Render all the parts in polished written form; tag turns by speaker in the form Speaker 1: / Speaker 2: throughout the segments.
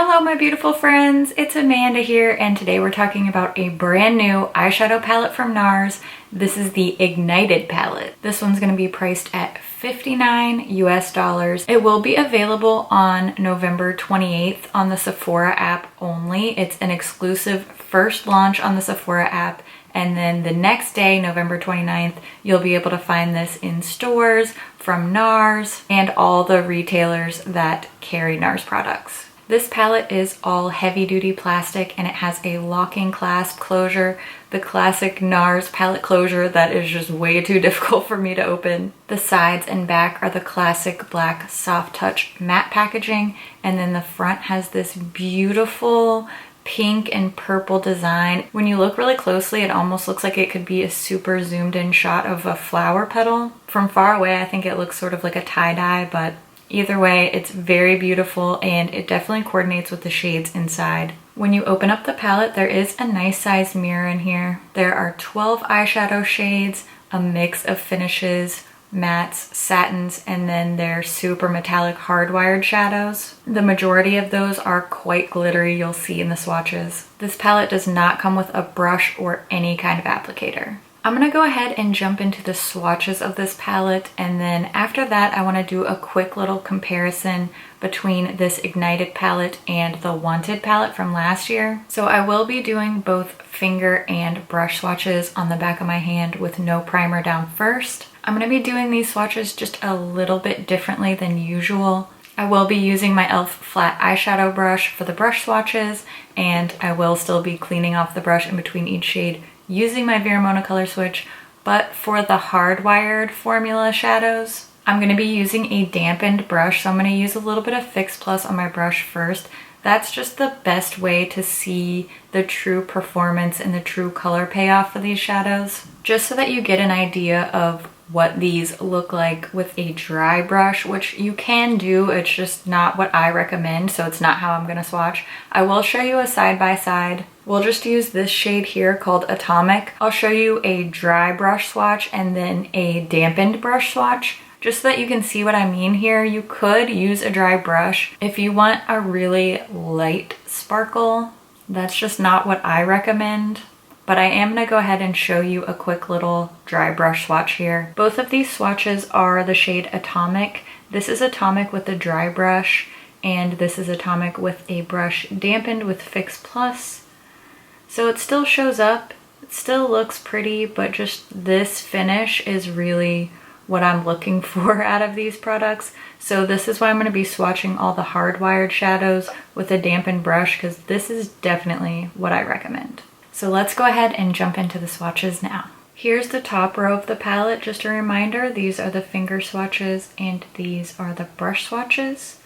Speaker 1: Hello my beautiful friends, it's Amanda here and today we're talking about a brand new eyeshadow palette from NARS. This is the Ignited palette. This one's going to be priced at $59 US. It will be available on November 28th on the Sephora app only. It's an exclusive first launch on the Sephora app, and then the next day, November 29th, you'll be able to find this in stores from NARS and all the retailers that carry NARS products. This palette is all heavy duty plastic and it has a locking clasp closure, the classic NARS palette closure that is just way too difficult for me to open. The sides and back are the classic black soft touch matte packaging, and then the front has this beautiful pink and purple design. When you look really closely, it almost looks like it could be a super zoomed in shot of a flower petal. From far away, I think it looks sort of like a tie-dye, but either way, it's very beautiful and it definitely coordinates with the shades inside. When you open up the palette, there is a nice sized mirror in here. There are 12 eyeshadow shades, a mix of finishes, mattes, satins, and then their super metallic hardwired shadows. The majority of those are quite glittery, you'll see in the swatches. This palette does not come with a brush or any kind of applicator. I'm gonna go ahead and jump into the swatches of this palette, and then after that I wanna do a quick little comparison between this Ignited palette and the Wanted palette from last year. So I will be doing both finger and brush swatches on the back of my hand with no primer down first. I'm gonna be doing these swatches just a little bit differently than usual. I will be using my e.l.f. flat eyeshadow brush for the brush swatches, and I will still be cleaning off the brush in between each shade using my Vermona color switch. But for the hardwired formula shadows, I'm going to be using a dampened brush. So I'm going to use a little bit of Fix Plus on my brush first. That's just the best way to see the true performance and the true color payoff for these shadows. Just so that you get an idea of what these look like with a dry brush, which you can do, it's just not what I recommend, so it's not how I'm gonna swatch. I will show you a side-by-side. We'll just use this shade here called Atomic. I'll show you a dry brush swatch and then a dampened brush swatch. Just so that you can see what I mean here, you could use a dry brush. If you want a really light sparkle, that's just not what I recommend. But I am going to go ahead and show you a quick little dry brush swatch here. Both of these swatches are the shade Atomic. This is Atomic with a dry brush, and this is Atomic with a brush dampened with Fix Plus. So it still shows up, it still looks pretty, but just this finish is really what I'm looking for out of these products. So this is why I'm going to be swatching all the hardwired shadows with a dampened brush, because this is definitely what I recommend. So let's go ahead and jump into the swatches now. Here's the top row of the palette. Just a reminder, these are the finger swatches and these are the brush swatches.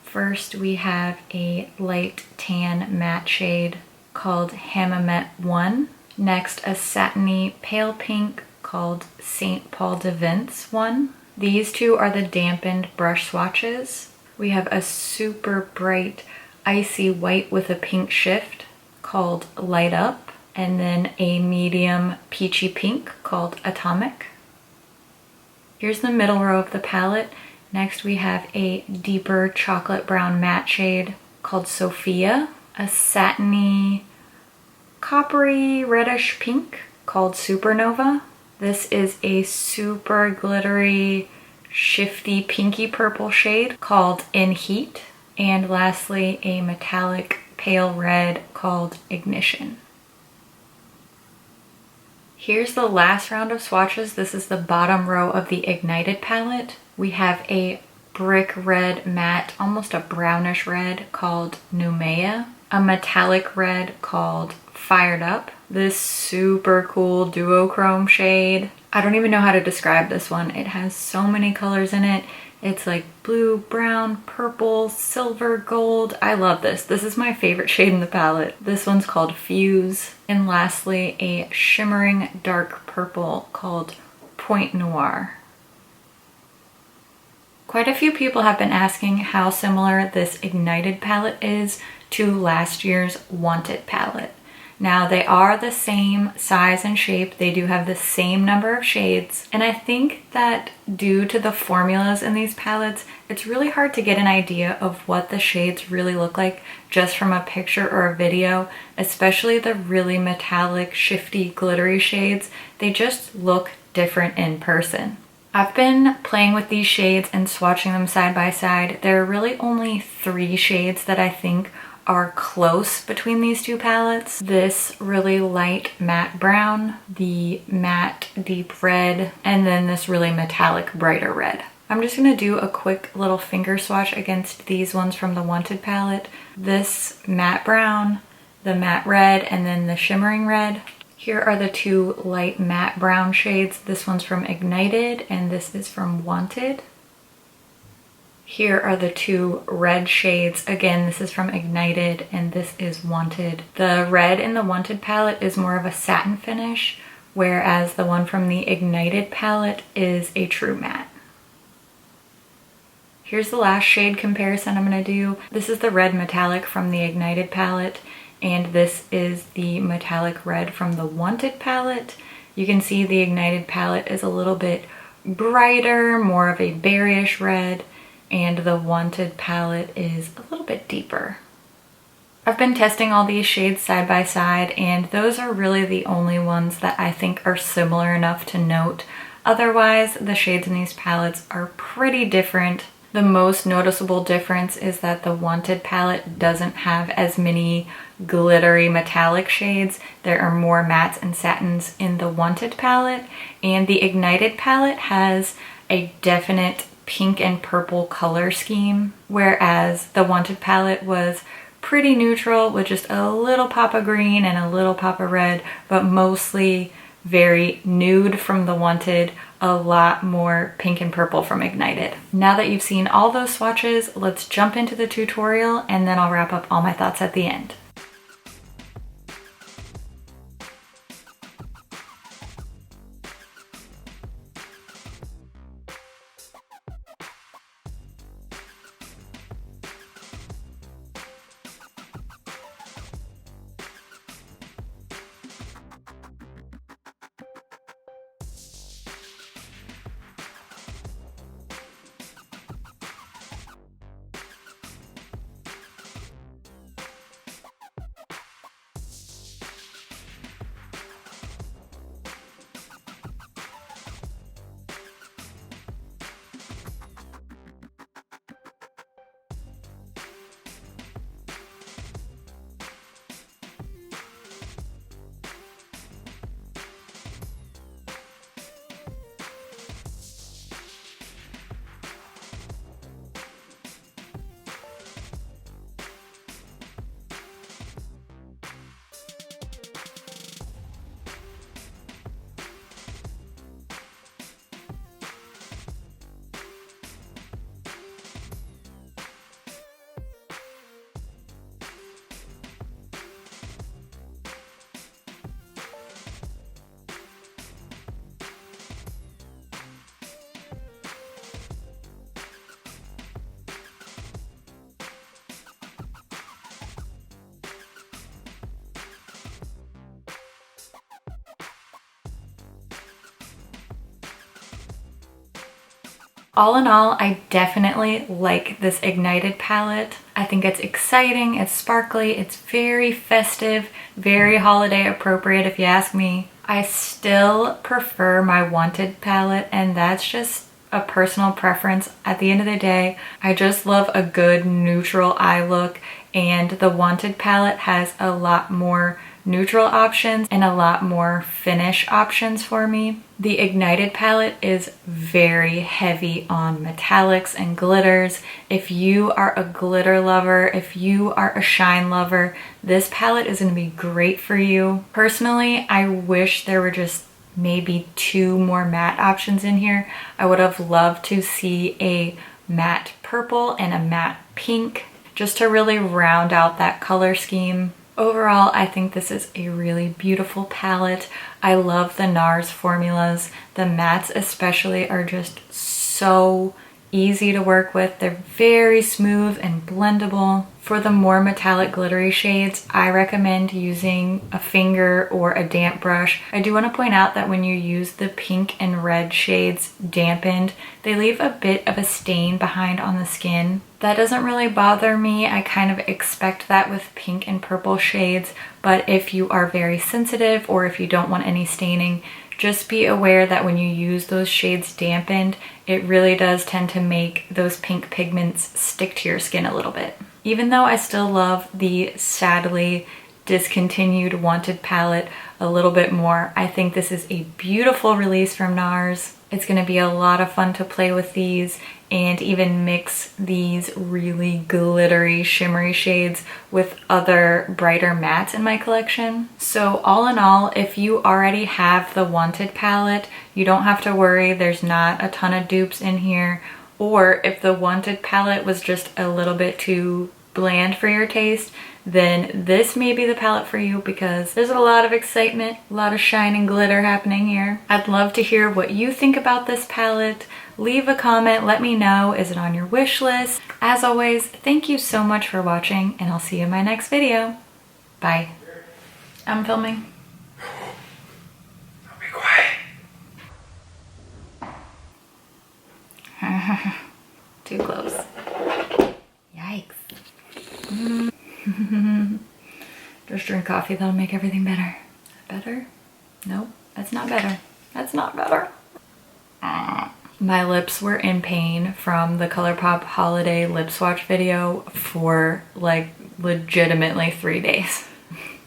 Speaker 1: First, we have a light tan matte shade called Hammamet 1. Next, a satiny pale pink called St. Paul de Vince 1. These two are the dampened brush swatches. We have a super bright icy white with a pink shift called Light Up, and then a medium peachy pink called Atomic. Here's the middle row of the palette. Next we have a deeper chocolate brown matte shade called Sophia, a satiny coppery reddish pink called Supernova. This is a super glittery shifty pinky purple shade called In Heat, and lastly a metallic pale red called Ignition. Here's the last round of swatches. This is the bottom row of the Ignited palette. We have a brick red matte, almost a brownish red called Numea, a metallic red called Fired Up, this super cool duochrome shade. I don't even know how to describe this one. It has so many colors in it. It's like blue, brown, purple, silver, gold. I love this. This is my favorite shade in the palette. This one's called Fuse. And lastly, a shimmering dark purple called Point Noir. Quite a few people have been asking how similar this Ignited palette is to last year's Wanted palette. Now they are the same size and shape. They do have the same number of shades. And I think that due to the formulas in these palettes, it's really hard to get an idea of what the shades really look like just from a picture or a video, especially the really metallic, shifty, glittery shades. They just look different in person. I've been playing with these shades and swatching them side by side. There are really only 3 shades that I think are close between these two palettes. This really light matte brown, the matte deep red, and then this really metallic brighter red. I'm just gonna do a quick little finger swatch against these ones from the Wanted palette. This matte brown, the matte red, and then the shimmering red. Here are the 2 light matte brown shades. This one's from Ignited and this is from Wanted. Here are the 2 red shades. Again, this is from Ignited and this is Wanted. The red in the Wanted palette is more of a satin finish, whereas the one from the Ignited palette is a true matte. Here's the last shade comparison I'm gonna do. This is the red metallic from the Ignited palette, and this is the metallic red from the Wanted palette. You can see the Ignited palette is a little bit brighter, more of a berryish red, and the Wanted palette is a little bit deeper. I've been testing all these shades side by side, and those are really the only ones that I think are similar enough to note. Otherwise, the shades in these palettes are pretty different. The most noticeable difference is that the Wanted palette doesn't have as many glittery metallic shades. There are more mattes and satins in the Wanted palette, and the Ignited palette has a definite pink and purple color scheme, whereas the Wanted palette was pretty neutral with just a little pop of green and a little pop of red, but mostly very nude from the Wanted, a lot more pink and purple from Ignited. Now that you've seen all those swatches, let's jump into the tutorial and then I'll wrap up all my thoughts at the end. All in all, I definitely like this Ignited palette. I think it's exciting, it's sparkly, it's very festive, very holiday appropriate if you ask me. I still prefer my Wanted palette, and that's just a personal preference. At the end of the day, I just love a good neutral eye look, and the Wanted palette has a lot more neutral options and a lot more finish options for me. The Ignited palette is very heavy on metallics and glitters. If you are a glitter lover, if you are a shine lover, this palette is going to be great for you. Personally, I wish there were just maybe 2 more matte options in here. I would have loved to see a matte purple and a matte pink just to really round out that color scheme. Overall, I think this is a really beautiful palette. I love the NARS formulas. The mattes especially are just so easy to work with. They're very smooth and blendable. For the more metallic glittery shades, I recommend using a finger or a damp brush. I do want to point out that when you use the pink and red shades dampened, they leave a bit of a stain behind on the skin. That doesn't really bother me. I kind of expect that with pink and purple shades, but if you are very sensitive or if you don't want any staining, just be aware that when you use those shades dampened, it really does tend to make those pink pigments stick to your skin a little bit. Even though I still love the sadly discontinued Wanted palette a little bit more, I think this is a beautiful release from NARS. It's going to be a lot of fun to play with these and even mix these really glittery, shimmery shades with other brighter mattes in my collection. So all in all, if you already have the Wanted palette, you don't have to worry. There's not a ton of dupes in here. Or if the Wanted palette was just a little bit too bland for your taste, then this may be the palette for you because there's a lot of excitement, a lot of shine and glitter happening here. I'd love to hear what you think about this palette. Leave a comment, let me know, is it on your wish list? As always, thank you so much for watching and I'll see you in my next video. Bye. I'm filming.
Speaker 2: I'll be quiet.
Speaker 1: Too close. Yikes. Just drink coffee, that'll make everything better. Better? Nope, that's not better. That's not better. My lips were in pain from the ColourPop holiday lip swatch video for like legitimately 3 days.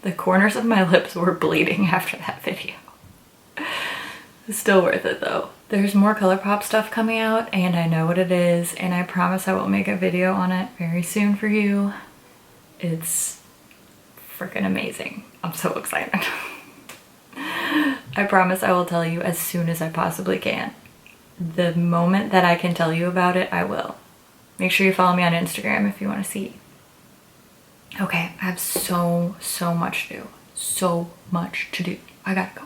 Speaker 1: The corners of my lips were bleeding after that video. It's still worth it though. There's more ColourPop stuff coming out and I know what it is and I promise I will make a video on it very soon for you. It's freaking amazing. I'm so excited. I promise I will tell you as soon as I possibly can. The moment that I can tell you about it, I will. Make sure you follow me on Instagram if you want to see. Okay, I have so much to do. So much to do. I gotta go.